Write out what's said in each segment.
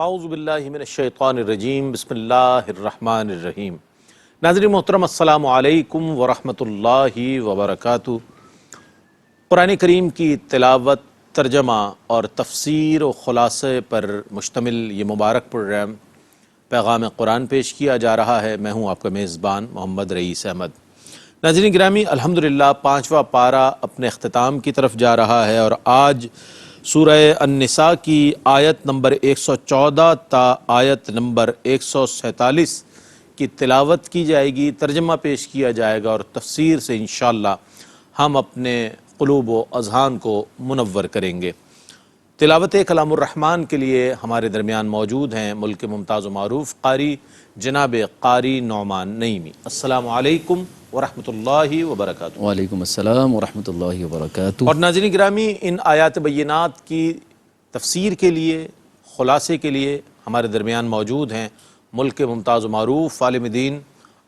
اعوذ باللہ من الشیطان الرجیم بسم اللہ الرحمن الرحیم۔ ناظرین محترم السلام علیکم ورحمۃ اللہ وبرکاتہ۔ قرآن کریم کی تلاوت، ترجمہ اور تفسیر و خلاصے پر مشتمل یہ مبارک پروگرام پیغام قرآن پیش کیا جا رہا ہے۔ میں ہوں آپ کا میزبان محمد رئیس احمد۔ ناظرین گرامی، الحمدللہ 5واں پارہ اپنے اختتام کی طرف جا رہا ہے اور آج سورہ النساء کی آیت نمبر 114 تا آیت نمبر 147 کی تلاوت کی جائے گی، ترجمہ پیش کیا جائے گا اور تفسیر سے انشاءاللہ ہم اپنے قلوب و اذہان کو منور کریں گے۔ تلاوت کلام الرحمن کے لیے ہمارے درمیان موجود ہیں ملک ممتاز و معروف قاری جناب قاری نعمان نعیمی۔ السلام علیکم ورحمۃ اللہ وبرکاتہ۔ وعلیکم السلام ورحمۃ اللہ وبرکاتہ۔ اور ناظرین گرامی، ان آیات بینات کی تفسیر کے لیے، خلاصے کے لیے ہمارے درمیان موجود ہیں ملک ممتاز و معروف عالم دین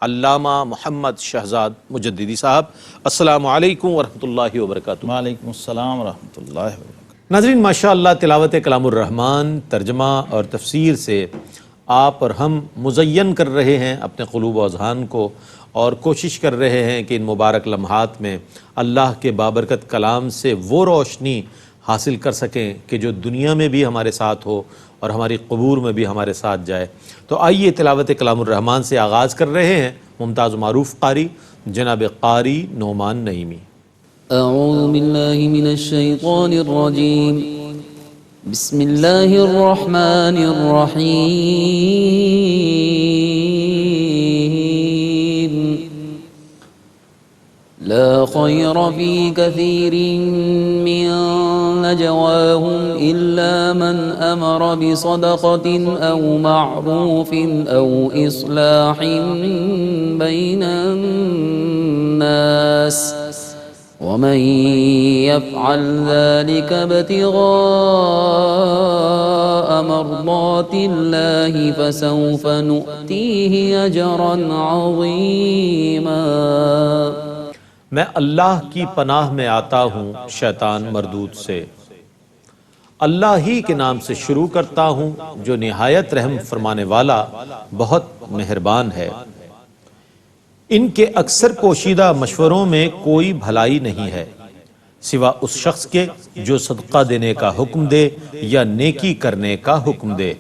علامہ محمد شہزاد مجددی صاحب۔ السلام علیکم ورحمۃ اللہ وبرکاتہ۔ وعلیکم السلام ورحمۃ اللہ وبرکاتہ۔ ناظرین ماشاءاللہ تلاوت کلام الرحمن، ترجمہ اور تفسیر سے آپ اور ہم مزین کر رہے ہیں اپنے قلوب و اذہان کو، اور کوشش کر رہے ہیں کہ ان مبارک لمحات میں اللہ کے بابرکت کلام سے وہ روشنی حاصل کر سکیں کہ جو دنیا میں بھی ہمارے ساتھ ہو اور ہماری قبور میں بھی ہمارے ساتھ جائے۔ تو آئیے تلاوت کلام الرحمن سے آغاز کر رہے ہیں ممتاز و معروف قاری جناب قاری نعمان نعیمی۔ اعوذ باللہ من الشیطان الرجیم، بسم اللہ الرحمن الرحیم۔ لا خیر فی کثیر من نجواہم الا من امر بصدقۃ او معروف او اصلاح بین الناس ومن يفعل ذلك ابتغاء مرضات الله فسوف نؤتيه اجرا عظيما۔ میں اللہ کی پناہ میں آتا ہوں شیطان مردود سے، اللہ ہی کے نام سے شروع کرتا ہوں جو نہایت رحم فرمانے والا بہت مہربان ہے۔ ان کے اکثر پوشیدہ مشوروں میں کوئی بھلائی نہیں ہے سوا اس شخص کے جو صدقہ دینے کا حکم دے یا نیکی کرنے کا حکم دے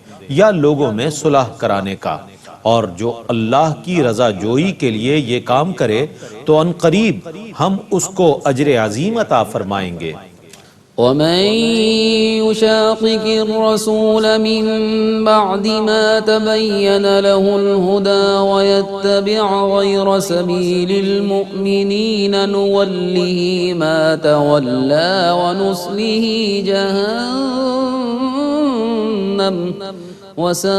یا لوگوں میں صلح کرانے کا، اور جو اللہ کی رضا جوئی کے لیے یہ کام کرے تو ان قریب ہم اس کو اجر عظیم عطا فرمائیں گے۔ ومن يشاقق الرسول من بعد ما تبين له الهدى ويتبع غير سبيل المؤمنين نوله ما تولى ونصله جهنم وساءت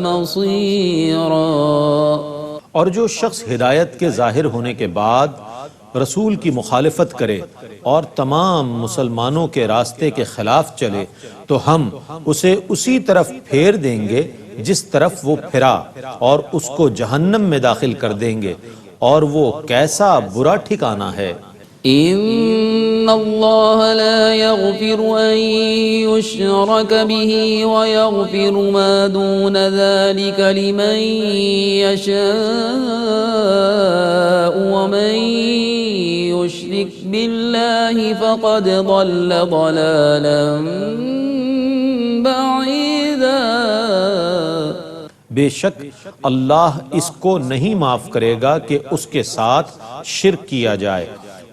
مصيرا۔ اور جو شخص ہدایت کے ظاہر ہونے کے بعد رسول کی مخالفت کرے اور تمام مسلمانوں کے راستے کے خلاف چلے تو ہم اسے اسی طرف پھیر دیں گے جس طرف وہ پھرا، اور اس کو جہنم میں داخل کر دیں گے، اور وہ کیسا برا ٹھکانہ ہے۔ ان اللہ لا یغفر ان یشرک به ویغفر ما دون ذلك لمن یشاء ومن یشرک باللہ فقد ضل ضلالا بعیدا۔ بے شک اللہ اس کو نہیں معاف کرے گا کہ اس کے ساتھ شرک کیا جائے،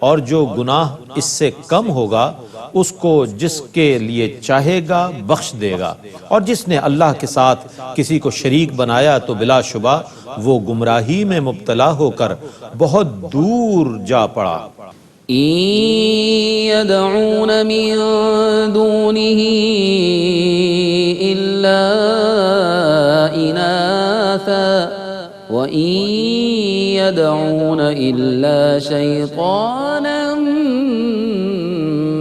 اور جو گناہ اس سے کم ہوگا اس کو جس کے لیے چاہے گا بخش دے گا، اور جس نے اللہ کے ساتھ کسی کو شریک بنایا تو بلا شبہ وہ گمراہی میں مبتلا ہو کر بہت دور جا پڑا۔ إن يدعون من دونه إلا إناثا وإن يدعون إلا شيطانا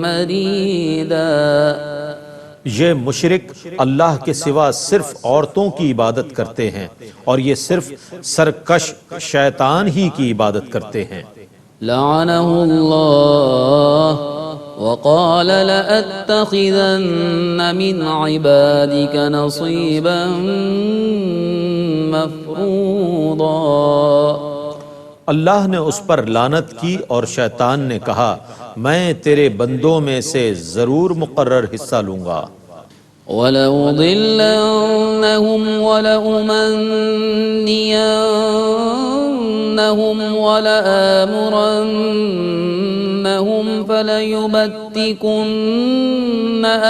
مريدا۔ یہ مشرک اللہ کے سوا صرف عورتوں کی عبادت کرتے ہیں، اور یہ صرف سرکش شیطان ہی کی عبادت کرتے ہیں۔ لعنه الله وقال لأتخذن من عبادك نصيبا مفروضا اللہ نے اس پر لعنت کی اور شیطان نے کہا میں تیرے بندوں میں سے ضرور مقرر حصہ لوں گا۔ وَلَأُضِلَّنَّهُمْ وَلَأُمَنِّيَنَّهُمْ وَلَآمُرَنَّهُمْ فَلَيُبَتِّكُنَّ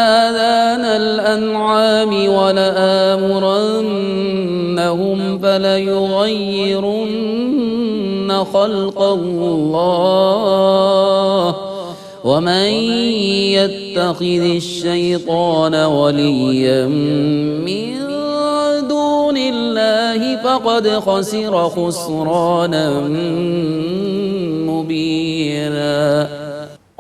آذَانَ الْأَنْعَامِ وَلَآمُرَنَّهُمْ فَلَيُغَيِّرُنَّ خَلْقَ اللَّهِ وَمَن يَتَّخِذِ الشَّيْطَانَ وَلِيًّا مِّن دُونِ اللَّهِ فَقَدْ خَسِرَ خُسْرَانًا مُّبِينًا۔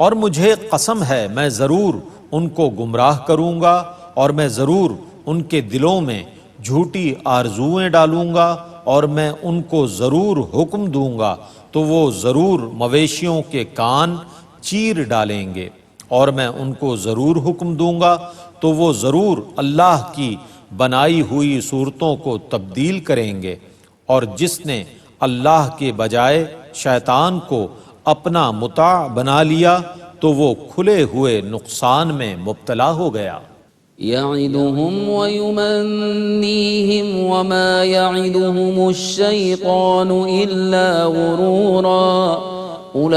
اور مجھے قسم ہے میں ضرور ان کو گمراہ کروں گا اور میں ضرور ان کے دلوں میں جھوٹی آرزوئیں ڈالوں گا اور میں ان کو ضرور حکم دوں گا تو وہ ضرور مویشیوں کے کان چیر ڈالیں گے، اور میں ان کو ضرور حکم دوں گا تو وہ ضرور اللہ کی بنائی ہوئی صورتوں کو تبدیل کریں گے، اور جس نے اللہ کے بجائے شیطان کو اپنا مطاع بنا لیا تو وہ کھلے ہوئے نقصان میں مبتلا ہو گیا۔ يعدهم ويمنيهم وما يعدهم الشيطان إلا غرورا أولئك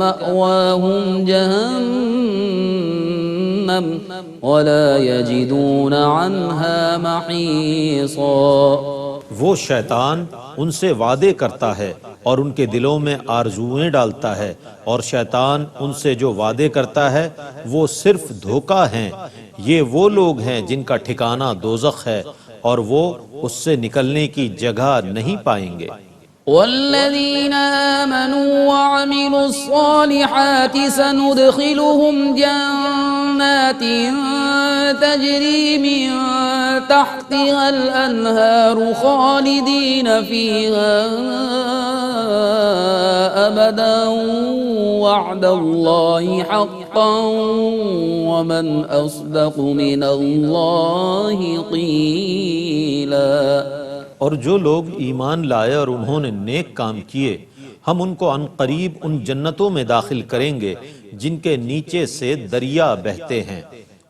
مأواهم جهنم ولا يجدون عنها محيصا۔ وہ شیطان ان سے وعدے کرتا ہے اور ان کے دلوں میں آرزوئیں ڈالتا ہے، اور شیطان ان سے جو وعدے کرتا ہے وہ صرف دھوکہ ہیں۔ یہ وہ لوگ ہیں جن کا ٹھکانہ دوزخ ہے اور وہ اس سے نکلنے کی جگہ نہیں پائیں گے۔ والذين آمنوا وعملوا الصالحات سندخلهم جنات تجري من تحتها الأنهار خالدين فيها أبدا وعد الله حقا ومن أصدق من الله قيلا۔ اور جو لوگ ایمان لائے اور انہوں نے نیک کام کیے ہم ان کو عن قریب ان جنتوں میں داخل کریں گے جن کے نیچے سے دریا بہتے ہیں،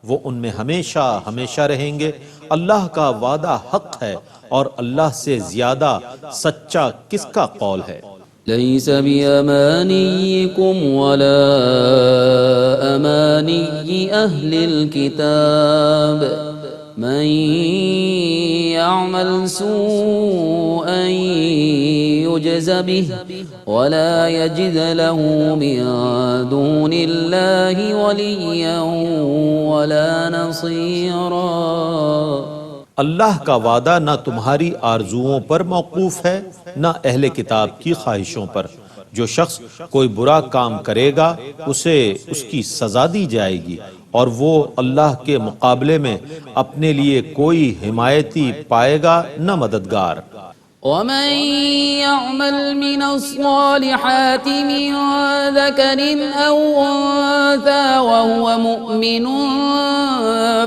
وہ ان میں ہمیشہ ہمیشہ رہیں گے۔ اللہ کا وعدہ حق ہے اور اللہ سے زیادہ سچا کس کا قول ہے؟ ليس بأمانيكم ولا أماني أهل الكتاب من يعمل سوءا يجز به ولا يجد له من دون الله وليا ولا نصيرا۔ اللہ کا وعدہ نہ تمہاری آرزوؤں پر موقوف ہے نہ اہل کتاب کی خواہشوں پر۔ جو شخص کوئی برا کام کرے گا اسے اس کی سزا دی جائے گی، اور وہ اللہ کے مقابلے میں اپنے لیے کوئی حمایتی پائے گا نہ مددگار۔ ومن يعمل من الصالحات من ذكر أو أنثى وهو مؤمن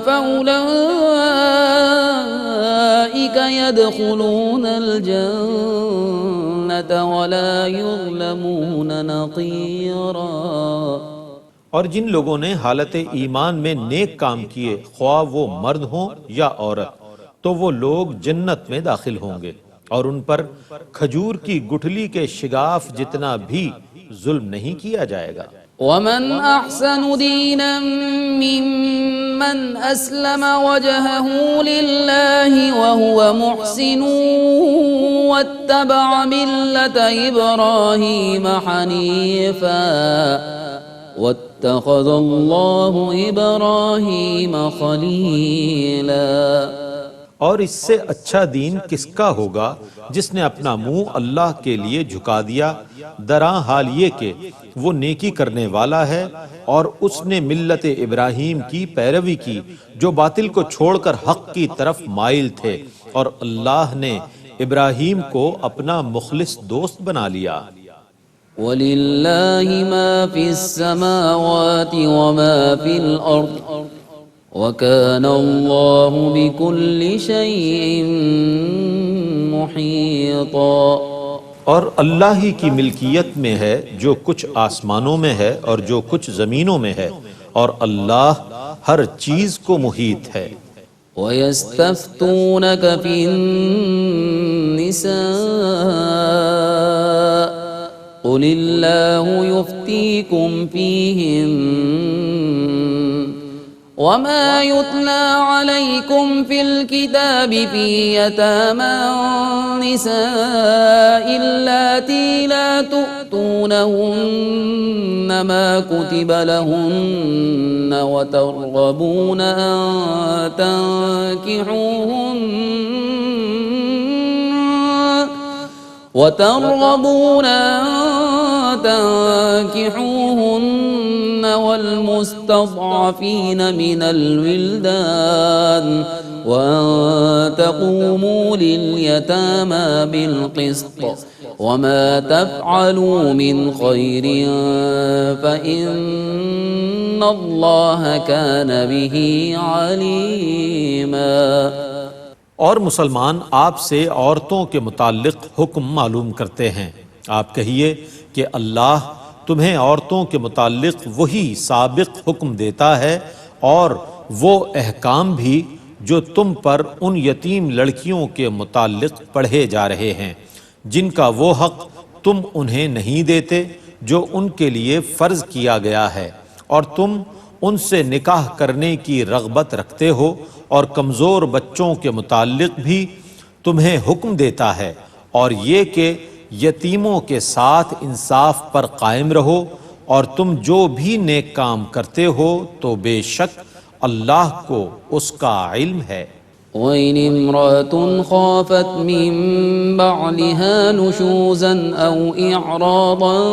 فأولئك يدخلون الجنة ولا يظلمون نقيرا۔ اور جن لوگوں نے حالت ایمان میں نیک کام کیے خواہ وہ مرد ہوں یا عورت تو وہ لوگ جنت میں داخل ہوں گے، اور ان پر کھجور کی گٹھلی کے شگاف جتنا بھی ظلم نہیں کیا جائے گا۔ ومن أحسن دينا ممن أسلم وجهه لله وهو محسن واتبع ملة إبراهيم حنيفا واتخذ الله إبراهيم خليلا۔ اور اس سے اچھا دین کس کا ہوگا جس نے اپنا منہ اللہ کے لیے جھکا دیا، دراں حال یہ کہ وہ نیکی کرنے والا ہے، اور اس نے ملت ابراہیم کی پیروی کی جو باطل کو چھوڑ کر حق کی طرف مائل تھے، اور اللہ نے ابراہیم کو اپنا مخلص دوست بنا لیا۔ وَلِلَّهِ مَا فِي السَّمَاوَاتِ وَمَا فِي الْأَرْضِ وَكَانَ اللَّهُ بِكُلِّ شَيْءٍ مُحِيطًا۔ اور اللہ ہی کی ملکیت میں ہے جو کچھ آسمانوں میں ہے اور جو کچھ زمینوں میں ہے، اور اللہ ہر چیز کو محیط ہے۔ وَيَسْتَفْتُونَكَ فِي النِّسَاءِ قُلِ اللَّهُ يُفْتِيكُمْ فِيهِنَّ وَمَا يُتْلَى عَلَيْكُمْ فِي الْكِتَابِ فِي يَتَامَى النِّسَاءِ اللَّاتِي لَا تُؤْتُونَهُنَّ مَا كُتِبَ لَهُنَّ وَتَرْغَبُونَ أَن تنكحوهن والمستضعفين من الولدان وأن تقوموا لليتامى بالقسط وما تفعلوا من خير فإن الله كان به عليما۔ اور مسلمان آپ سے عورتوں کے متعلق حکم معلوم کرتے ہیں، آپ کہیے کہ اللہ تمہیں عورتوں کے متعلق وہی سابق حکم دیتا ہے اور وہ احکام بھی جو تم پر ان یتیم لڑکیوں کے متعلق پڑھے جا رہے ہیں جن کا وہ حق تم انہیں نہیں دیتے جو ان کے لیے فرض کیا گیا ہے، اور تم ان سے نکاح کرنے کی رغبت رکھتے ہو، اور کمزور بچوں کے متعلق بھی تمہیں حکم دیتا ہے، اور یہ کہ یتیموں کے ساتھ انصاف پر قائم رہو، اور تم جو بھی نیک کام کرتے ہو تو بے شک اللہ کو اس کا علم ہے۔ وَإِنِ امْرَأَةٌ خَافَتْ مِن بَعْلِهَا نُشُوزًا أَوْ إِعْرَاضًا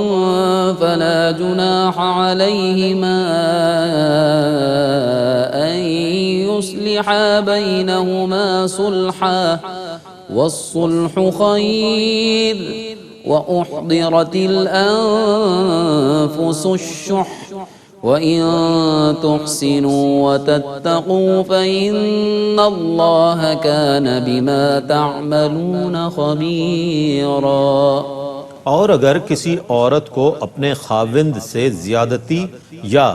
فَلَا جُنَاحَ عَلَيْهِمَا أَن يُصْلِحَا بَيْنَهُمَا صُلْحًا وَالصُّلْحُ خَيْرٌ وَأُحْضِرَتِ الْأَنفُسُ الشُّحَّ وَإِن تُحْسِنُوا وَتَتَّقُوا فَإِنَّ اللَّهَ كَانَ بِمَا تَعْمَلُونَ خَبِيرًا۔ اور اگر کسی عورت کو اپنے خاوند سے زیادتی یا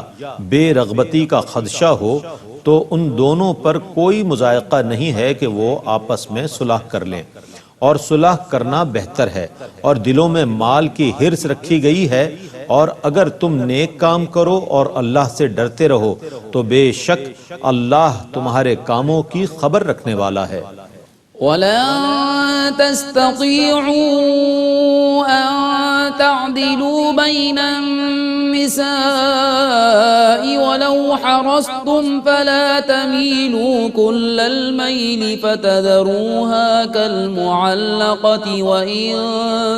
بے رغبتی کا خدشہ ہو تو ان دونوں پر کوئی مضائقہ نہیں ہے کہ وہ آپس میں صلح کر لیں، اور صلح کرنا بہتر ہے، اور دلوں میں مال کی حرص رکھی گئی ہے، اور اگر تم نیک کام کرو اور اللہ سے ڈرتے رہو تو بے شک اللہ تمہارے کاموں کی خبر رکھنے والا ہے۔ وَلَن تَسْتَطِيعُوا أَن تَعْدِلُوا بَيْنَ النِّسَاءِ وَلَوْ حَرَصْتُمْ فَلَا تَمِيلُوا كُلَّ الْمَيْلِ فَتَذَرُوهَا كَالْمُعَلَّقَةِ وَإِن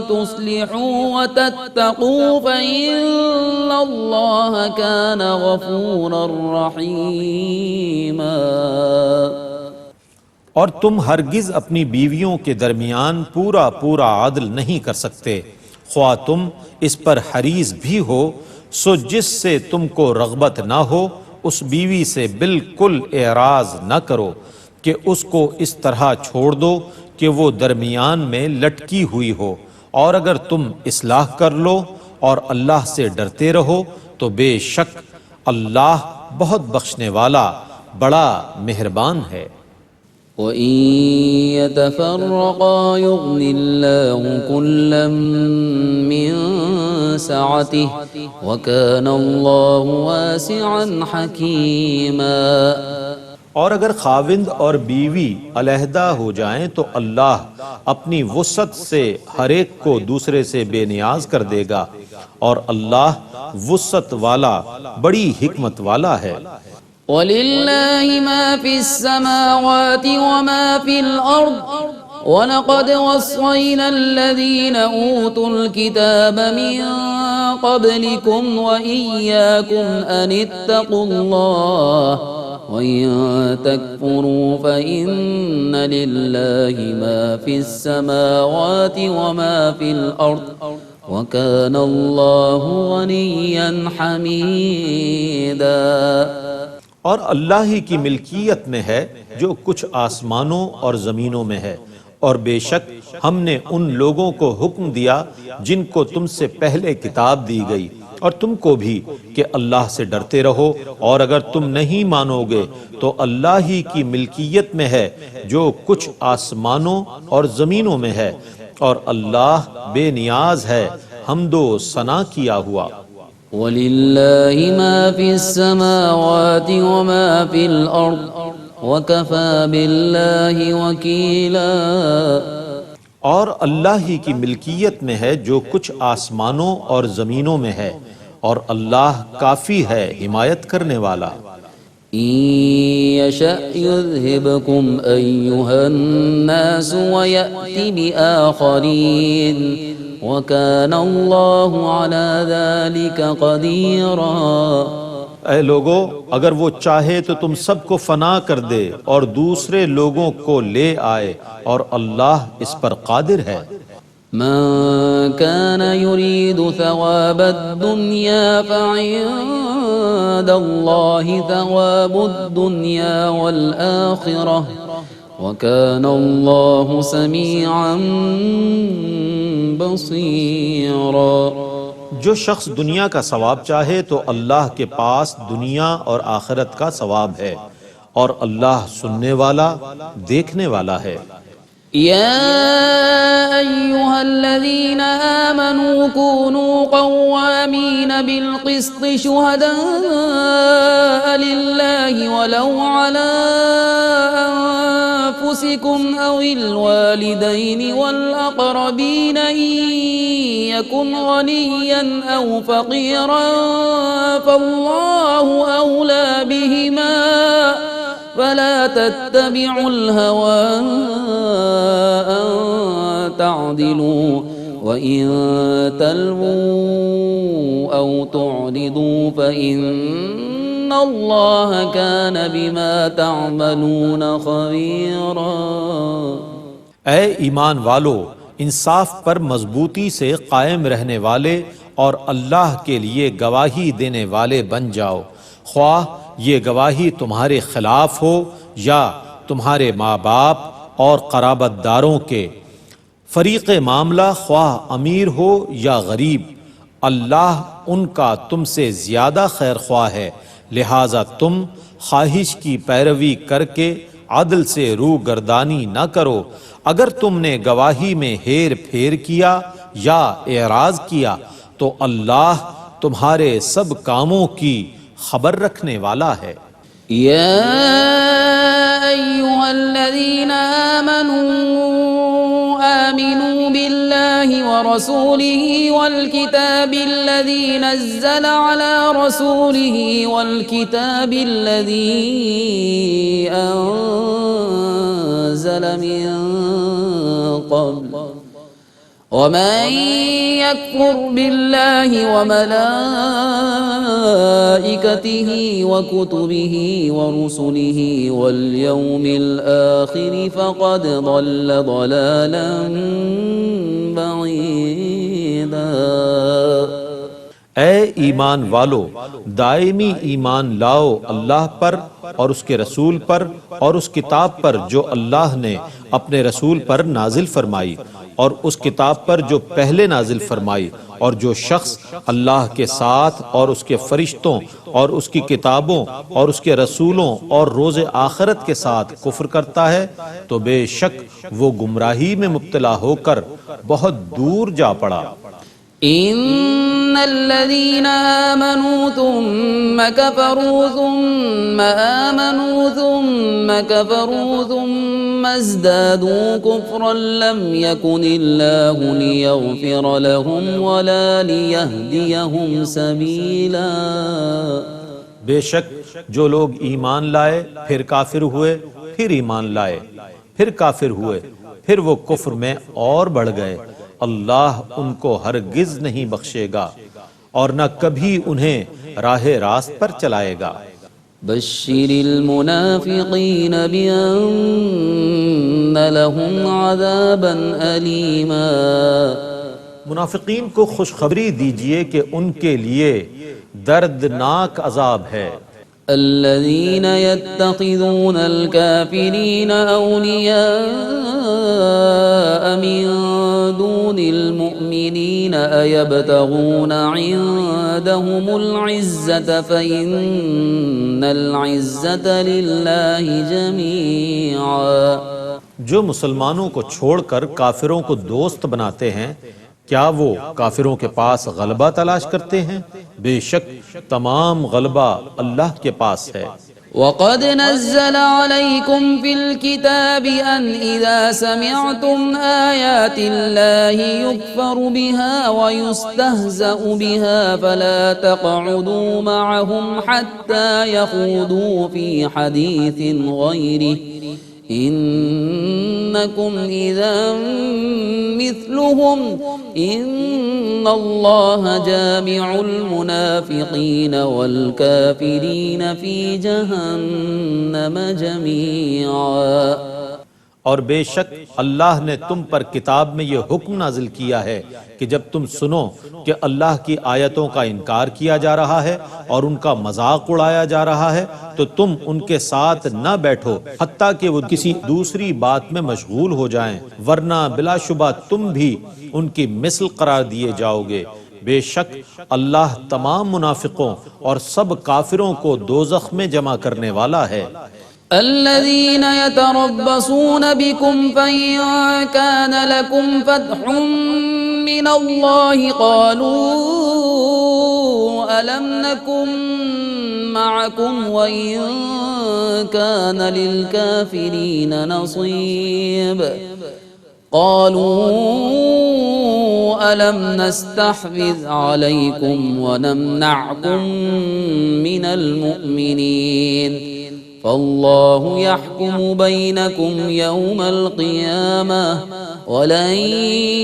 تُصْلِحُوا وَتَتَّقُوا فَإِنَّ اللَّهَ كَانَ غَفُورًا رَّحِيمًا۔ اور تم ہرگز اپنی بیویوں کے درمیان پورا عدل نہیں کر سکتے، خواہ تم اس پر حریص بھی ہو، سو جس سے تم کو رغبت نہ ہو اس بیوی سے بالکل اعراض نہ کرو کہ اس کو اس طرح چھوڑ دو کہ وہ درمیان میں لٹکی ہوئی ہو، اور اگر تم اصلاح کر لو اور اللہ سے ڈرتے رہو تو بے شک اللہ بہت بخشنے والا بڑا مہربان ہے۔ وَإِن يَتَفَرَّقَا يُغْنِ اللَّهُ كُلًّا مِّن سَعَتِهِ وَكَانَ اللَّهُ وَاسِعًا حَكِيمًا۔ اور اگر خاوند اور بیوی علیحدہ ہو جائیں تو اللہ اپنی وسعت سے ہر ایک کو دوسرے سے بے نیاز کر دے گا، اور اللہ وسعت والا بڑی حکمت والا ہے۔ وَلِلَّهِ مَا فِي السَّمَاوَاتِ وَمَا فِي الْأَرْضِ وَلَقَدْ وَصَّيْنَا الَّذِينَ أُوتُوا الْكِتَابَ مِن قَبْلِكُمْ وَإِيَّاكُمْ أَنِ اتَّقُوا اللَّهَ وَإِن تَكْفُرُوا فَإِنَّ لِلَّهِ مَا فِي السَّمَاوَاتِ وَمَا فِي الْأَرْضِ وكان الله غنيا حميدا. اور اللہ ہی کی ملکیت میں ہے جو کچھ آسمانوں اور زمینوں میں ہے، اور بے شک ہم نے ان لوگوں کو حکم دیا جن کو تم سے پہلے کتاب دی گئی اور تم کو بھی کہ اللہ سے ڈرتے رہو، اور اگر تم نہیں مانو گے تو اللہ ہی کی ملکیت میں ہے جو کچھ آسمانوں اور زمینوں میں ہے، اور اللہ بے نیاز ہے حمد و ثنا کیا ہوا۔ وَلِلَّهِ مَا فِي السَّمَاوَاتِ وَمَا فِي الْأَرْضِ وَكَفَى بِاللَّهِ وَكِيلًا. اور اللہ ہی کی ملکیت میں ہے جو کچھ آسمانوں اور زمینوں میں ہے، اور اللہ کافی ہے حمایت کرنے والا۔ إِن يَشَأْ يُذْهِبْكُمْ أَيُّهَا النَّاسُ وَيَأْتِ بِآخَرِينَ وَكَانَ اللَّهُ عَلَى ذَلِكَ قَدِيرًا. اے لوگو، اگر وہ چاہے تو تم سب کو فنا کر دے اور دوسرے لوگوں کو لے آئے، اور اللہ اس پر قادر ہے۔ من كان يريد ثواب الدنيا فعند الله ثواب الدنيا والآخرة وكان الله سميعا بصيرا. جو شخص دنیا کا ثواب چاہے تو اللہ کے پاس دنیا اور آخرت کا ثواب ہے، اور اللہ سننے والا دیکھنے والا ہے۔ يا أيها الذين آمنوا كونوا قوامين بالقسط شهداء لله ولو على أنفسكم أو الوالدين والأقربين إن يكن غنيا أو فقيرا فالله أولى بهما فلا تتبعوا الهوى أن تعدلوا وإن تلووا أو تعرضوا فإن الله كان بما تعملون خبيرا. اے ایمان والو، انصاف پر مضبوطی سے قائم رہنے والے اور اللہ کے لیے گواہی دینے والے بن جاؤ، خواہ یہ گواہی تمہارے خلاف ہو یا تمہارے ماں باپ اور قرابت داروں کے۔ فریق معاملہ خواہ امیر ہو یا غریب، اللہ ان کا تم سے زیادہ خیر خواہ ہے، لہٰذا تم خواہش کی پیروی کر کے عدل سے رو گردانی نہ کرو۔ اگر تم نے گواہی میں ہیر پھیر کیا یا اعراض کیا تو اللہ تمہارے سب کاموں کی خبر رکھنے والا ہے۔ يا أيها الذين آمنوا بالله ورسوله والكتاب الذي نزل على رسوله والكتاب الذي أنزل من قبل ومن يكفر بالله وملائكته وكتبه ورسله واليوم الآخر فقد ضل ضلالا بعيدا. اے ایمان والو، دائمی ایمان لاؤ اللہ پر اور اس کے رسول پر اور اس کتاب پر جو اللہ نے اپنے رسول پر نازل فرمائی اور اس کتاب پر جو پہلے نازل فرمائی، اور جو شخص اللہ کے ساتھ اور اس کے فرشتوں اور اس کی کتابوں اور اس کے رسولوں اور روز آخرت کے ساتھ کفر کرتا ہے تو بے شک وہ گمراہی میں مبتلا ہو کر بہت دور جا پڑا۔ ان الذين آمنوا ثم كفروا ثم آمنوا ثم كفروا ثم ازدادوا كفرا لم يكن الله ليغفر لهم ولا ليهديهم سبيلا. بے شک جو لوگ ایمان لائے پھر کافر ہوئے، پھر ایمان لائے، پھر کافر ہوئے، پھر وہ کفر میں اور بڑھ گئے، اللہ ان کو ہرگز نہیں بخشے گا اور نہ کبھی انہیں راہ راست پر چلائے گا۔ بشر المنافقین بأن لهم عذابا ألیما منافقین کو خوشخبری دیجئے کہ ان کے لیے دردناک عذاب ہے۔ الذين يتخذون الكافرين أولياء من دون المؤمنين أيبتغون عندهم العزة فإن العزة لله جميعا۔ جو مسلمانوں کو چھوڑ کر کافروں کو دوست بناتے ہیں، کیا وہ کافروں کے پاس غلبہ تلاش کرتے ہیں؟ بے شک تمام غلبہ اللہ کے پاس ہے۔ وقد نزل عليكم في الكتاب أن إذا سمعتم آيات الله يكفر بها ويستهزأ بها فلا تقعدوا معهم حتى يخوضوا في حديث غيره إنكم إذا مثلهم إن الله جامع المنافقين والكافرين في جهنم جميعا۔ اور بے شک اللہ نے تم پر کتاب میں یہ حکم نازل کیا ہے کہ جب تم سنو کہ اللہ کی آیتوں کا انکار کیا جا رہا ہے اور ان کا مذاق اڑایا جا رہا ہے تو تم ان کے ساتھ نہ بیٹھو حتیٰ کہ وہ کسی دوسری بات میں مشغول ہو جائیں، ورنہ بلا شبہ تم بھی ان کی مثل قرار دیے جاؤ گے۔ بے شک اللہ تمام منافقوں اور سب کافروں کو دوزخ میں جمع کرنے والا ہے۔ الذين يتربصون بكم فإن كان لكم فتح من الله قالوا ألم نكن معكم وإن كان للكافرين نصيب قالوا ألم نستحوذ عليكم ونمنعكم من المؤمنين فالله يحكم بينكم يوم القيامة ولن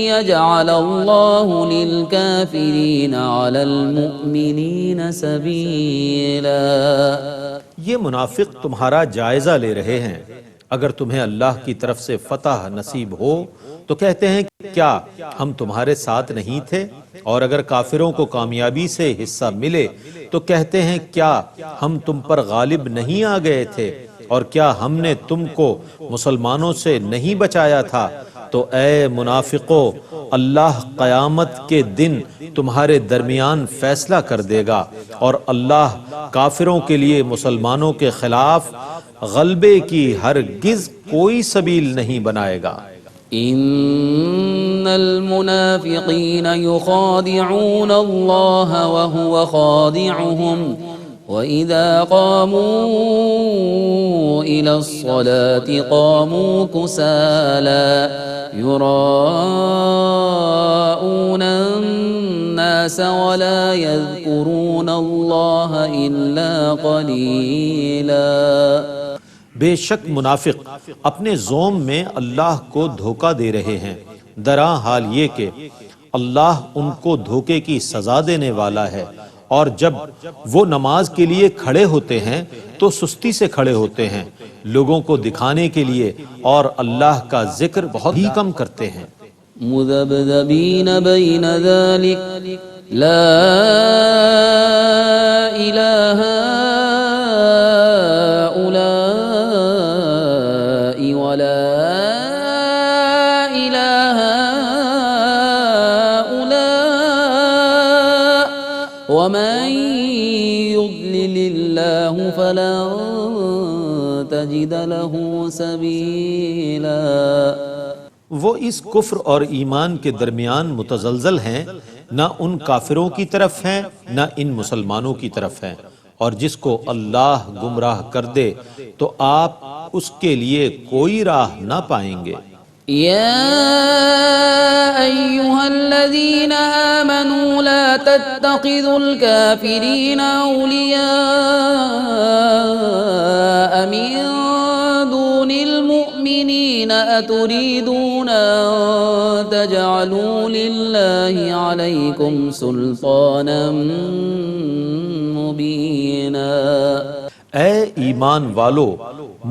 يجعل الله للكافرين على المؤمنين سبيلا۔ یہ منافق تمہارا جائزہ لے رہے ہیں، اگر تمہیں اللہ کی طرف سے فتح نصیب ہو تو کہتے ہیں کیا ہم تمہارے ساتھ نہیں تھے، اور اگر کافروں کو کامیابی سے حصہ ملے تو کہتے ہیں کیا ہم تم پر غالب نہیں آ گئے تھے، اور کیا ہم نے تم کو مسلمانوں سے نہیں بچایا تھا۔ تو اے منافقو، اللہ قیامت کے دن تمہارے درمیان فیصلہ کر دے گا، اور اللہ کافروں کے لیے مسلمانوں کے خلاف غلبے کی ہرگز کوئی سبیل نہیں بنائے گا۔ ان المنافقین یخادعون اللہ وهو خادعهم وَإِذَا قَامُوا إِلَى الصَّلَاةِ قَامُوا كُسَالَى يُرَاءُونَ النَّاسَ وَلَا يَذْكُرُونَ اللَّهَ إِلَّا قَلِيلًا۔ بے شک منافق اپنے زوم میں اللہ کو دھوکہ دے رہے ہیں، درا حال یہ کہ اللہ ان کو دھوکے کی سزا دینے والا ہے، اور جب وہ نماز کے لیے کھڑے ہوتے ہیں تو سستی سے کھڑے ہوتے ہیں، لوگوں کو دکھانے کے لیے، اور اللہ کا ذکر بہت ہی کم کرتے ہیں۔ مذبذبین بین ذلک لا الہ هؤلاء ولا الہ هؤلاء ومن يضلل الله فلن تجد له سبيلا۔ وہ اس کفر اور ایمان کے درمیان متزلزل ہیں، نہ ان کافروں کی طرف ہیں نہ ان مسلمانوں کی طرف ہیں، اور جس کو اللہ گمراہ کر دے تو آپ اس کے لیے کوئی راہ نہ پائیں گے۔ يا أيها الذين آمنوا لا تتخذوا الكافرين أولياء من دون المؤمنين أتريدون أن تجعلوا لله عليكم سلطانا مبينا۔ اے ایمان والو،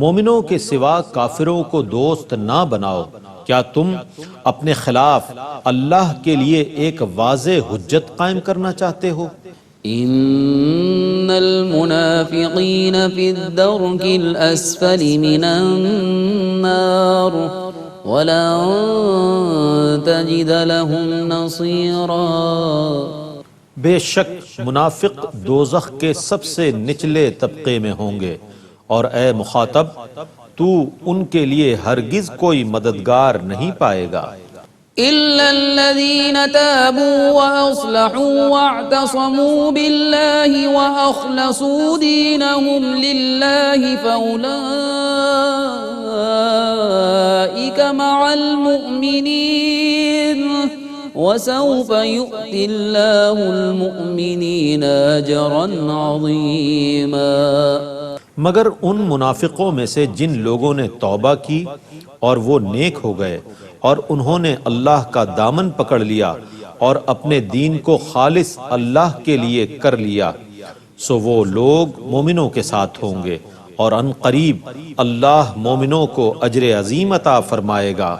مومنوں کے سوا کافروں کو دوست نہ بناؤ، کیا تم اپنے خلاف اللہ کے لیے ایک واضح حجت قائم کرنا چاہتے ہو؟ ان المنافقین فی الدرک الاسفل من النار ولن تجد لهم نصیرا۔ بے شک منافق دوزخ کے سب سے نچلے طبقے میں ہوں گے، اور اے مخاطب تو ان کے لیے ہرگز کوئی مددگار نہیں پائے گا۔ إلا الذين تابوا وأصلحوا واعتصموا بالله وأخلصوا دينهم لله فأولئك مع المؤمنين وسوف يؤتي الله المؤمنين أجرا عظيما۔ مگر ان منافقوں میں سے جن لوگوں نے توبہ کی اور وہ نیک ہو گئے اور انہوں نے اللہ کا دامن پکڑ لیا اور اپنے دین کو خالص اللہ کے لیے کر لیا، سو وہ لوگ مومنوں کے ساتھ ہوں گے، اور ان قریب اللہ مومنوں کو اجر عظیم عطا فرمائے گا۔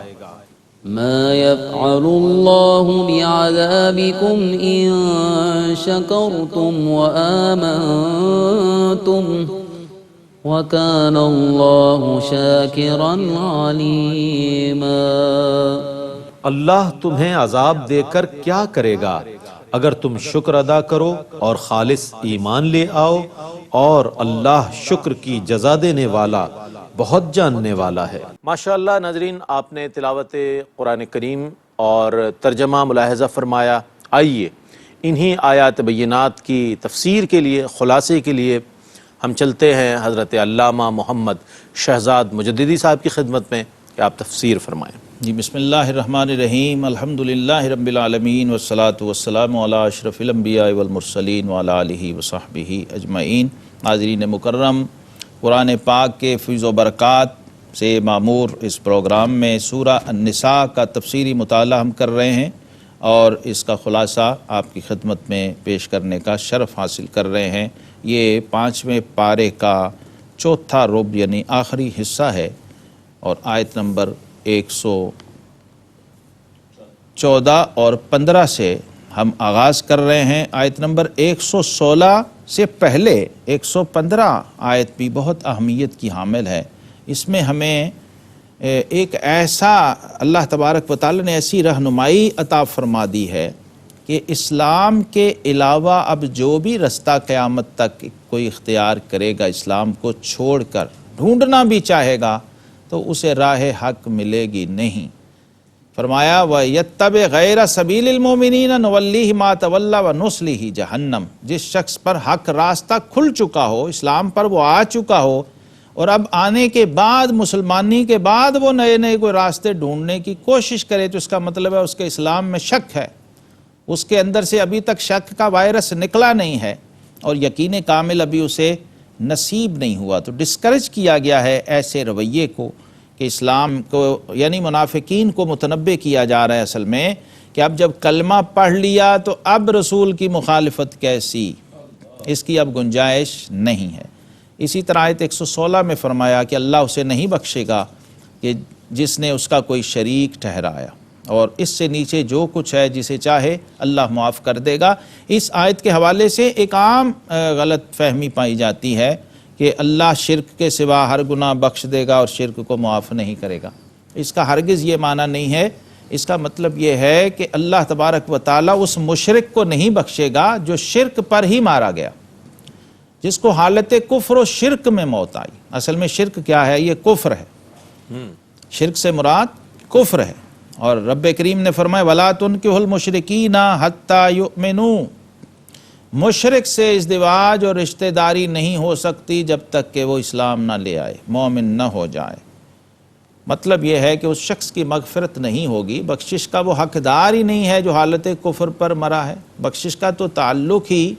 ما يفعل الله بعذابكم إن شكرتم وآمنتم وَكَانَ اللَّهُ شَاكِرًا عَلِيمًا۔ اللہ تمہیں عذاب دے کر کیا کرے گا اگر تم شکر ادا کرو اور خالص ایمان لے آؤ، اور اللہ شکر کی جزا دینے والا بہت جاننے والا ہے۔ ماشاءاللہ ناظرین، آپ نے تلاوت قرآن کریم اور ترجمہ ملاحظہ فرمایا۔ آئیے انہی آیات بینات کی تفسیر کے لیے، خلاصے کے لیے ہم چلتے ہیں حضرت علامہ محمد شہزاد مجددی صاحب کی خدمت میں کہ آپ تفسیر فرمائیں۔ جی، بسم اللہ الرحمن الرحیم، الحمدللہ رب العالمین والصلاة والسلام علی اشرف الانبیاء والمرسلین وعلی آلہ وصحبہ اجمعین۔ ناظرین مکرم، قرآن پاک کے فیض و برکات سے معمور اس پروگرام میں سورہ النساء کا تفسیری مطالعہ ہم کر رہے ہیں، اور اس کا خلاصہ آپ کی خدمت میں پیش کرنے کا شرف حاصل کر رہے ہیں۔ یہ 5ویں پارے کا چوتھا ربع یعنی آخری حصہ ہے، اور آیت نمبر 114 اور 15 سے ہم آغاز کر رہے ہیں۔ آیت نمبر 116 سے پہلے 115 آیت بھی بہت اہمیت کی حامل ہے۔ اس میں ہمیں ایک ایسا اللہ تبارک و تعالی نے ایسی رہنمائی عطا فرما دی ہے کہ اسلام کے علاوہ اب جو بھی رستہ قیامت تک کوئی اختیار کرے گا، اسلام کو چھوڑ کر ڈھونڈنا بھی چاہے گا، تو اسے راہ حق ملے گی نہیں۔ فرمایا وَيَتَّبِعْ غَيْرَ سَبِيلِ الْمُؤْمِنِينَ نُوَلِّهِ مَا تَوَلَّى وَنُصْلِهِ جَهَنَّمَ۔ جس شخص پر حق راستہ کھل چکا ہو، اسلام پر وہ آ چکا ہو، اور اب آنے کے بعد، مسلمانی کے بعد وہ نئے نئے کوئی راستے ڈھونڈنے کی کوشش کرے، تو اس کا مطلب ہے اس کے اسلام میں شک ہے، اس کے اندر سے ابھی تک شک کا وائرس نکلا نہیں ہے، اور یقین کامل ابھی اسے نصیب نہیں ہوا۔ تو ڈسکریج کیا گیا ہے ایسے رویے کو، کہ اسلام کو یعنی منافقین کو متنبہ کیا جا رہا ہے اصل میں، کہ اب جب کلمہ پڑھ لیا تو اب رسول کی مخالفت کیسی، اس کی اب گنجائش نہیں ہے۔ اسی طرح آیت 116 میں فرمایا کہ اللہ اسے نہیں بخشے گا کہ جس نے اس کا کوئی شریک ٹھہرایا، اور اس سے نیچے جو کچھ ہے جسے چاہے اللہ معاف کر دے گا۔ اس آیت کے حوالے سے ایک عام غلط فہمی پائی جاتی ہے کہ اللہ شرک کے سوا ہر گناہ بخش دے گا اور شرک کو معاف نہیں کرے گا۔ اس کا ہرگز یہ معنی نہیں ہے۔ اس کا مطلب یہ ہے کہ اللہ تبارک و تعالیٰ اس مشرک کو نہیں بخشے گا جو شرک پر ہی مارا گیا، جس کو حالت کفر و شرک میں موت آئی۔ اصل میں شرک کیا ہے؟ یہ کفر ہے۔ شرک سے مراد کفر ہے، اور رب کریم نے فرمایا وَلَا تُنْكِحُوا الْمُشْرِكِينَ حَتَّى يُؤْمِنُوا۔ مشرک سے ازدواج اور رشتہ داری نہیں ہو سکتی جب تک کہ وہ اسلام نہ لے آئے، مومن نہ ہو جائے۔ مطلب یہ ہے کہ اس شخص کی مغفرت نہیں ہوگی، بخشش کا وہ حقدار ہی نہیں ہے جو حالت کفر پر مرا ہے۔ بخشش کا تو تعلق ہی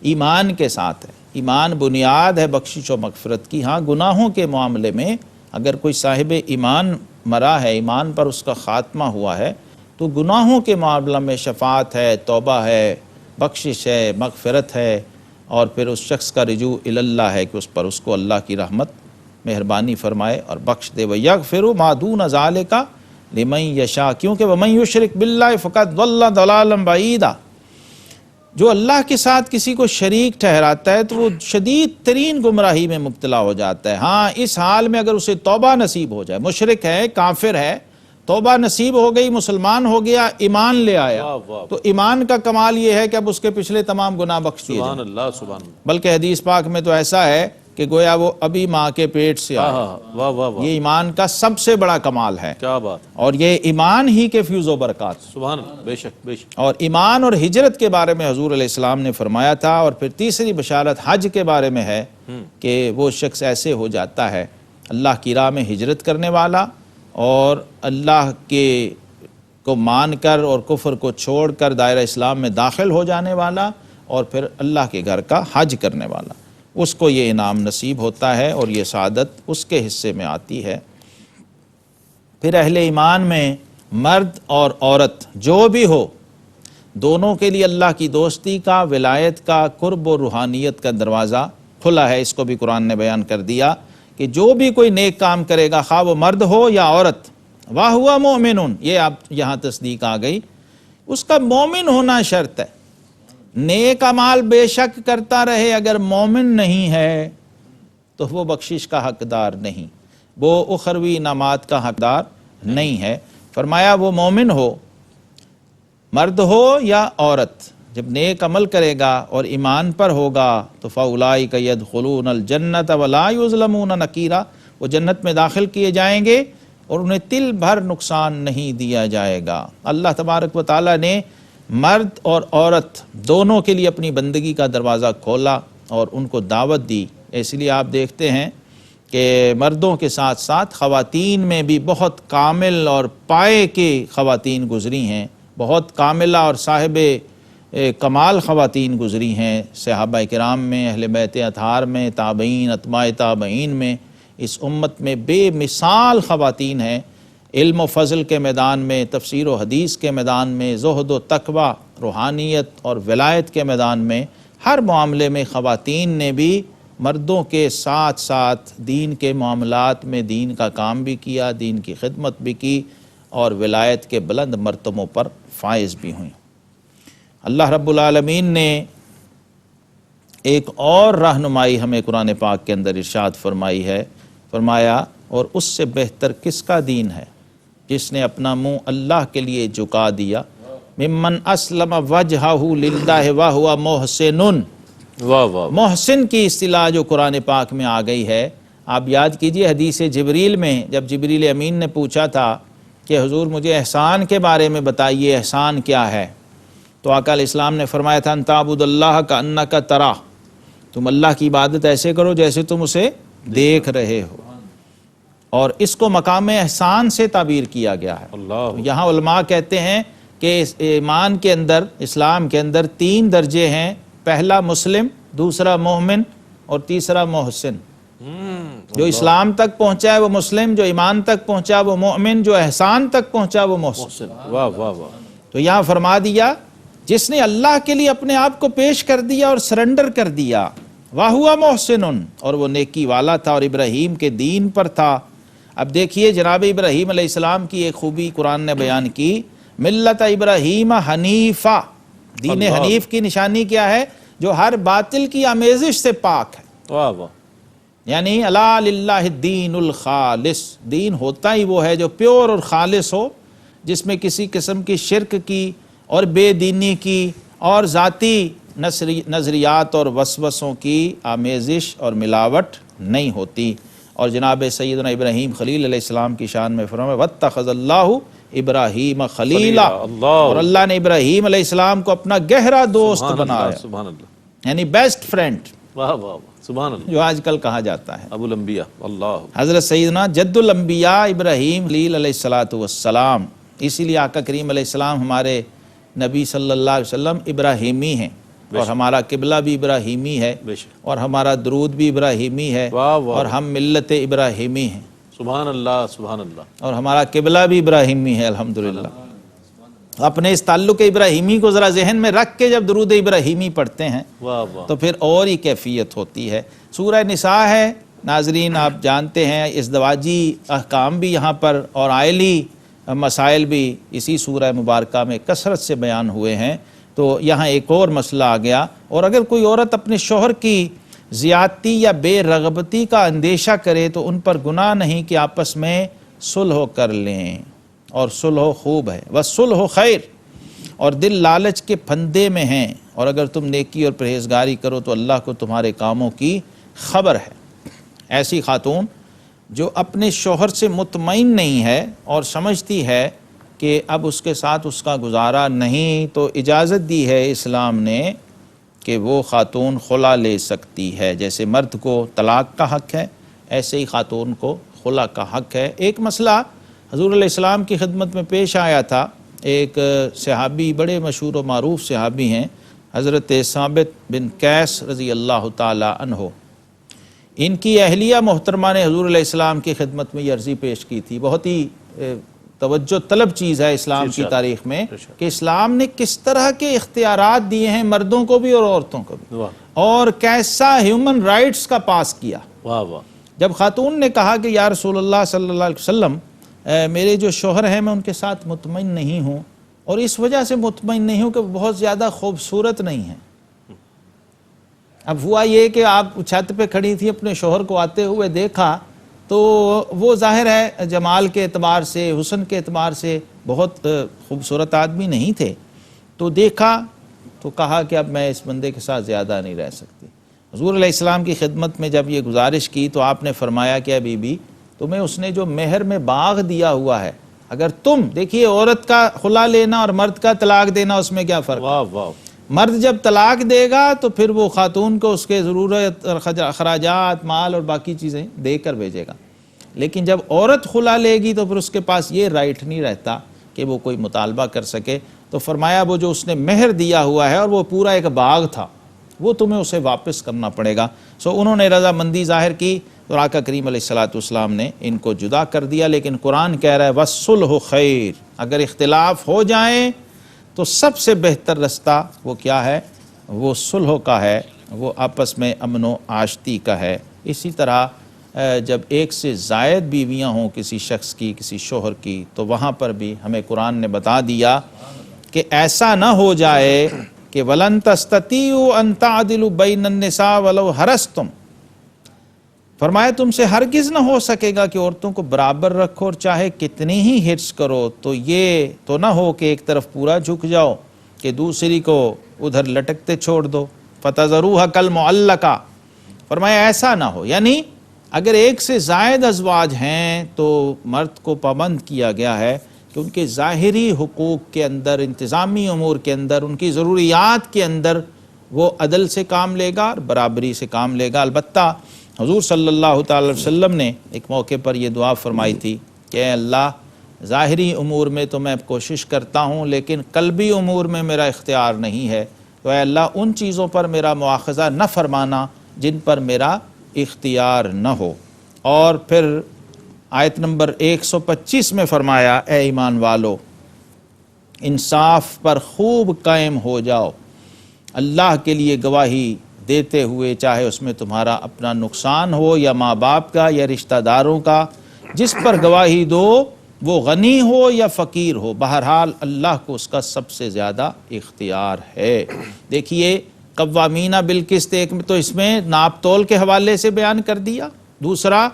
ایمان کے ساتھ ہے، ایمان بنیاد ہے بخشش و مغفرت کی۔ ہاں گناہوں کے معاملے میں اگر کوئی صاحب ایمان مرا ہے، ایمان پر اس کا خاتمہ ہوا ہے، تو گناہوں کے معاملہ میں شفاعت ہے، توبہ ہے، بخشش ہے، مغفرت ہے، اور پھر اس شخص کا رجوع اللہ ہے کہ اس پر اس کو اللہ کی رحمت مہربانی فرمائے اور بخش دے۔ وَيَغْفِرُ مَا دُونَ ذَلِكَ لمن یشاء، کیونکہ ومن یشرک باللہ فقد ضل ضلالا بعیدا، جو اللہ کے ساتھ کسی کو شریک ٹھہراتا ہے تو وہ شدید ترین گمراہی میں مبتلا ہو جاتا ہے۔ ہاں اس حال میں اگر اسے توبہ نصیب ہو جائے، مشرک ہے، کافر ہے، توبہ نصیب ہو گئی، مسلمان ہو گیا، ایمان لے آیا، واہ واہ، تو ایمان کا کمال یہ ہے کہ اب اس کے پچھلے تمام گناہ بخش دیے سبحان جائیں۔ اللہ سبحان اللہ، بلکہ حدیث پاک میں تو ایسا ہے کہ گویا وہ ابھی ماں کے پیٹ سے آیا۔ واہ واہ واہ، یہ ایمان کا سب سے بڑا کمال ہے، کیا بات، اور یہ ایمان ہی کے فیوز و برکات۔ سبحان اللہ، بے شک بے شک، اور ایمان اور ہجرت کے بارے میں حضور علیہ السلام نے فرمایا تھا، اور پھر تیسری بشارت حج کے بارے میں ہے کہ وہ شخص ایسے ہو جاتا ہے اللہ کی راہ میں ہجرت کرنے والا اور اللہ کے کو مان کر اور کفر کو چھوڑ کر دائرہ اسلام میں داخل ہو جانے والا، اور پھر اللہ کے گھر کا حج کرنے والا، اس کو یہ انعام نصیب ہوتا ہے اور یہ سعادت اس کے حصے میں آتی ہے۔ پھر اہل ایمان میں مرد اور عورت جو بھی ہو، دونوں کے لیے اللہ کی دوستی کا، ولایت کا، قرب و روحانیت کا دروازہ کھلا ہے۔ اس کو بھی قرآن نے بیان کر دیا کہ جو بھی کوئی نیک کام کرے گا، خواہ وہ مرد ہو یا عورت، وَهُوَ مُؤْمِنٌ، یہ اب یہاں تصدیق آ گئی، اس کا مومن ہونا شرط ہے۔ نیک اعمال بے شک کرتا رہے، اگر مومن نہیں ہے تو وہ بخشش کا حقدار نہیں، وہ اخروی انعامات کا حقدار نہیں ہے۔ فرمایا وہ مومن ہو، مرد ہو یا عورت، جب نیک عمل کرے گا اور ایمان پر ہوگا تو فَأُولَٰئِكَ يَدْخُلُونَ الْجَنَّةَ وَلَا يُظْلَمُونَ نَقِيرًا، وہ جنت میں داخل کیے جائیں گے اور انہیں تل بھر نقصان نہیں دیا جائے گا۔ اللہ تبارک و تعالیٰ نے مرد اور عورت دونوں کے لیے اپنی بندگی کا دروازہ کھولا اور ان کو دعوت دی۔ اس لیے آپ دیکھتے ہیں کہ مردوں کے ساتھ ساتھ خواتین میں بھی بہت کامل اور پائے کے خواتین گزری ہیں، بہت کاملہ اور صاحب کمال خواتین گزری ہیں صحابہ کرام میں، اہل بیت اطہار میں، تابعین، اتباع تابعین میں۔ اس امت میں بے مثال خواتین ہیں، علم و فضل کے میدان میں، تفسیر و حدیث کے میدان میں، زہد و تقوی، روحانیت اور ولایت کے میدان میں، ہر معاملے میں خواتین نے بھی مردوں کے ساتھ ساتھ دین کے معاملات میں دین کا کام بھی کیا، دین کی خدمت بھی کی، اور ولایت کے بلند مرتبوں پر فائز بھی ہوئیں۔ اللہ رب العالمین نے ایک اور رہنمائی ہمیں قرآن پاک کے اندر ارشاد فرمائی ہے، فرمایا اور اس سے بہتر کس کا دین ہے جس نے اپنا منہ اللہ کے لیے جھکا دیا، ممن اسلم وجہہ للہ وہو محسن۔ واہ واہ، محسن کی اصطلاح جو قرآن پاک میں آ گئی ہے، آپ یاد کیجئے حدیث جبریل میں جب جبریل امین نے پوچھا تھا کہ حضور مجھے احسان کے بارے میں بتائیے، احسان کیا ہے، تو آقا علیہ السلام نے فرمایا تھا ان تعبد اللہ کأنک تراہ، تم اللہ کی عبادت ایسے کرو جیسے تم اسے دیکھ رہے ہو، اور اس کو مقام احسان سے تعبیر کیا گیا ہے۔ اللہ، یہاں علماء کہتے ہیں کہ اس ایمان کے اندر، اسلام کے اندر 3 درجے ہیں، پہلا مسلم، دوسرا مومن اور تیسرا محسن۔ جو اسلام تک پہنچا ہے وہ مسلم، جو ایمان تک پہنچا وہ مومن، جو احسان تک پہنچا وہ محسن۔ واہ واہ واہ، تو یہاں فرما دیا جس نے اللہ کے لیے اپنے آپ کو پیش کر دیا اور سرنڈر کر دیا، وَهُوَ مُحْسِنٌ، اور وہ نیکی والا تھا اور ابراہیم کے دین پر تھا۔ اب دیکھیے جناب ابراہیم علیہ السلام کی ایک خوبی قرآن نے بیان کی، ملت ابراہیم حنیفہ، دین حنیف کی نشانی کیا ہے؟ جو ہر باطل کی آمیزش سے پاک ہے، واہ واہ، یعنی الا للہ الدین الخالص، دین ہوتا ہی وہ ہے جو پیور اور خالص ہو، جس میں کسی قسم کی شرک کی اور بے دینی کی اور ذاتی نظریات اور وسوسوں کی آمیزش اور ملاوٹ نہیں ہوتی۔ اور جناب سیدنا ابراہیم خلیل علیہ السلام کی شان میں فرمایا وَاتَّخَذَ اللَّهُ ابراہیم خلیلا، اور اللہ نے ابراہیم علیہ السلام کو اپنا گہرا دوست بنایا، سبحان اللہ، یعنی بیسٹ فرینڈ، واہ واہ واہ، سبحان اللہ، جو آج کل کہا جاتا ہے۔ ابو الانبیاء، اللہ، حضرت سیدنا جد الانبیاء ابراہیم خلیل علیہ السلام، اسی لیے آقا کریم علیہ السلام ہمارے نبی صلی اللہ علیہ وسلم ابراہیمی ہیں، اور ہمارا قبلہ بھی ابراہیمی ہے، بے شک، اور ہمارا درود بھی ابراہیمی ہے، واہ واہ، اور ہم ملت ابراہیمی ہیں، سبحان اللہ سبحان اللہ، اور ہمارا قبلہ بھی ابراہیمی ہے الحمدللہ۔ اپنے اس تعلق ابراہیمی کو ذرا ذہن میں رکھ کے جب درود ابراہیمی پڑھتے ہیں واہ واہ، تو پھر اور ہی کیفیت ہوتی ہے۔ سورہ نساء ہے ناظرین، آپ جانتے ہیں ازدواجی احکام بھی یہاں پر اور عائلی مسائل بھی اسی سورہ مبارکہ میں کثرت سے بیان ہوئے ہیں، تو یہاں ایک اور مسئلہ آ گیا۔ اور اگر کوئی عورت اپنے شوہر کی زیادتی یا بے رغبتی کا اندیشہ کرے تو ان پر گناہ نہیں کہ آپس میں صلح کر لیں، اور صلح خوب ہے، وَالصُّلْحُ خیر، اور دل لالچ کے پھندے میں ہیں، اور اگر تم نیکی اور پرہیزگاری کرو تو اللہ کو تمہارے کاموں کی خبر ہے۔ ایسی خاتون جو اپنے شوہر سے مطمئن نہیں ہے اور سمجھتی ہے کہ اب اس کے ساتھ اس کا گزارا نہیں، تو اجازت دی ہے اسلام نے کہ وہ خاتون خلا لے سکتی ہے۔ جیسے مرد کو طلاق کا حق ہے، ایسے ہی خاتون کو خلا کا حق ہے۔ ایک مسئلہ حضور علیہ السلام کی خدمت میں پیش آیا تھا۔ ایک صحابی، بڑے مشہور و معروف صحابی ہیں، حضرت ثابت بن قیس رضی اللہ تعالی عنہ۔ ان کی اہلیہ محترمہ نے حضور علیہ السلام کی خدمت میں یہ عرضی پیش کی تھی۔ بہت ہی توجہ طلب چیز ہے اسلام کی تاریخ میں کہ اسلام نے کس طرح کے اختیارات دیے ہیں مردوں کو بھی اور عورتوں کو بھی، اور کیسا ہیومن رائٹس کا پاس کیا۔ جب خاتون نے کہا کہ یا رسول اللہ صلی اللہ علیہ وسلم، میرے جو شوہر ہیں میں ان کے ساتھ مطمئن نہیں ہوں، اور اس وجہ سے مطمئن نہیں ہوں کہ وہ بہت زیادہ خوبصورت نہیں ہیں۔ اب ہوا یہ کہ آپ چھت پہ کھڑی تھی، اپنے شوہر کو آتے ہوئے دیکھا تو وہ ظاہر ہے جمال کے اعتبار سے، حسن کے اعتبار سے بہت خوبصورت آدمی نہیں تھے، تو دیکھا تو کہا کہ اب میں اس بندے کے ساتھ زیادہ نہیں رہ سکتی۔ حضور علیہ السلام کی خدمت میں جب یہ گزارش کی تو آپ نے فرمایا کہ بی بی، تمہیں اس نے جو مہر میں باغ دیا ہوا ہے، اگر تم دیکھیے عورت کا خلا لینا اور مرد کا طلاق دینا، اس میں کیا فرق ہے؟ مرد جب طلاق دے گا تو پھر وہ خاتون کو اس کے ضرورت اخراجات، مال اور باقی چیزیں دے کر بھیجے گا، لیکن جب عورت خلا لے گی تو پھر اس کے پاس یہ رائٹ نہیں رہتا کہ وہ کوئی مطالبہ کر سکے۔ تو فرمایا وہ جو اس نے مہر دیا ہوا ہے اور وہ پورا ایک باغ تھا، وہ تمہیں اسے واپس کرنا پڑے گا۔ انہوں نے رضامندی ظاہر کی تو آقا کریم علیہ السلام نے ان کو جدا کر دیا، لیکن قرآن کہہ رہا ہے وَالصُّلْحُ خیر، اگر اختلاف ہو جائیں تو سب سے بہتر رستہ وہ کیا ہے؟ وہ صلح کا ہے، وہ آپس میں امن و آشتی کا ہے۔ اسی طرح جب ایک سے زائد بیویاں ہوں کسی شخص کی، کسی شوہر کی، تو وہاں پر بھی ہمیں قرآن نے بتا دیا کہ ایسا نہ ہو جائے کہ وَلَن تَسْتَطِيعُوا أَن تَعْدِلُوا بَيْنَ النِّسَاءِ وَلَوْ حَرَصْتُمْ، فرمایا تم سے ہرگز نہ ہو سکے گا کہ عورتوں کو برابر رکھو، اور چاہے کتنی ہی حرص کرو تو یہ تو نہ ہو کہ ایک طرف پورا جھک جاؤ کہ دوسری کو ادھر لٹکتے چھوڑ دو، فَتَذَرُوهَا كَالْمُعَلَّقَةِ، فرمایا ایسا نہ ہو۔ یعنی اگر ایک سے زائد ازواج ہیں تو مرد کو پابند کیا گیا ہے کہ ان کے ظاہری حقوق کے اندر، انتظامی امور کے اندر، ان کی ضروریات کے اندر وہ عدل سے کام لے گا اور برابری سے کام لے گا۔ البتہ حضور صلی اللہ تعالی وسلم نے ایک موقع پر یہ دعا فرمائی تھی کہ اے اللہ، ظاہری امور میں تو میں کوشش کرتا ہوں لیکن قلبی امور میں میرا اختیار نہیں ہے، تو اے اللہ ان چیزوں پر میرا مواخذہ نہ فرمانا جن پر میرا اختیار نہ ہو۔ اور پھر آیت نمبر 125 میں فرمایا اے ایمان والو، انصاف پر خوب قائم ہو جاؤ، اللہ کے لیے گواہی دیتے ہوئے، چاہے اس میں تمہارا اپنا نقصان ہو یا ماں باپ کا یا رشتہ داروں کا، جس پر گواہی دو وہ غنی ہو یا فقیر ہو، بہرحال اللہ کو اس کا سب سے زیادہ اختیار ہے۔ دیکھیے قوامین بالقسط، ایک تو اس میں ناپ تول کے حوالے سے بیان کر دیا، دوسرا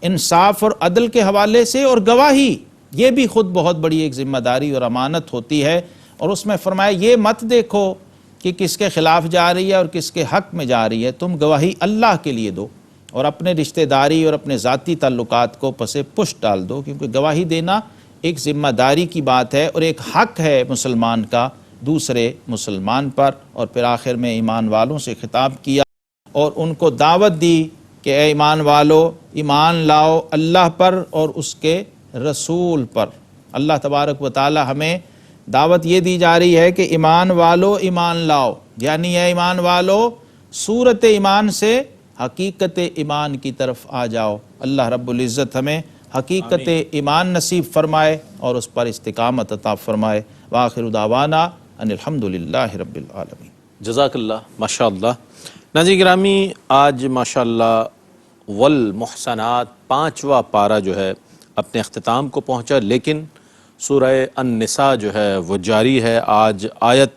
انصاف اور عدل کے حوالے سے، اور گواہی یہ بھی خود بہت بڑی ایک ذمہ داری اور امانت ہوتی ہے۔ اور اس میں فرمایا یہ مت دیکھو کہ کس کے خلاف جا رہی ہے اور کس کے حق میں جا رہی ہے، تم گواہی اللہ کے لیے دو اور اپنے رشتہ داری اور اپنے ذاتی تعلقات کو پس پشت ڈال دو، کیونکہ گواہی دینا ایک ذمہ داری کی بات ہے اور ایک حق ہے مسلمان کا دوسرے مسلمان پر۔ اور پھر آخر میں ایمان والوں سے خطاب کیا اور ان کو دعوت دی کہ اے ایمان والو، ایمان لاؤ اللہ پر اور اس کے رسول پر۔ اللہ تبارک و تعالی ہمیں دعوت یہ دی جا رہی ہے کہ ایمان والو ایمان لاؤ، یعنی اے ایمان والو صورت ایمان سے حقیقت ایمان کی طرف آ جاؤ۔ اللہ رب العزت ہمیں حقیقت ایمان نصیب فرمائے اور اس پر استقامت عطا فرمائے۔ وآخر دعوانا ان الحمدللہ رب العالمین۔ جزاک اللہ، ماشاء اللہ۔ ناظرین گرامی، آج ماشاء اللہ والمحسنات 5واں پارہ جو ہے اپنے اختتام کو پہنچا، لیکن سورہ النساء جو ہے وہ جاری ہے۔ آج آیت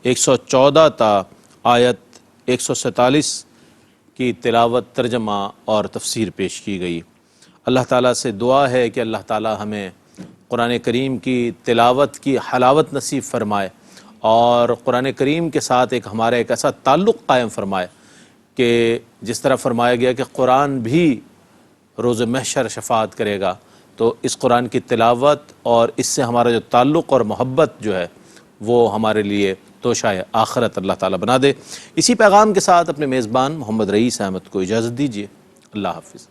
114 تا آیت 147 کی تلاوت، ترجمہ اور تفسیر پیش کی گئی۔ اللہ تعالیٰ سے دعا ہے کہ اللہ تعالیٰ ہمیں قرآن کریم کی تلاوت کی حلاوت نصیب فرمائے اور قرآن کریم کے ساتھ ہمارا ایک ایسا تعلق قائم فرمائے کہ جس طرح فرمایا گیا کہ قرآن بھی روز محشر شفاعت کرے گا، تو اس قرآن کی تلاوت اور اس سے ہمارا جو تعلق اور محبت جو ہے وہ ہمارے لیے توشہ آخرت اللہ تعالیٰ بنا دے۔ اسی پیغام کے ساتھ اپنے میزبان محمد رئیس احمد کو اجازت دیجیے۔ اللہ حافظ۔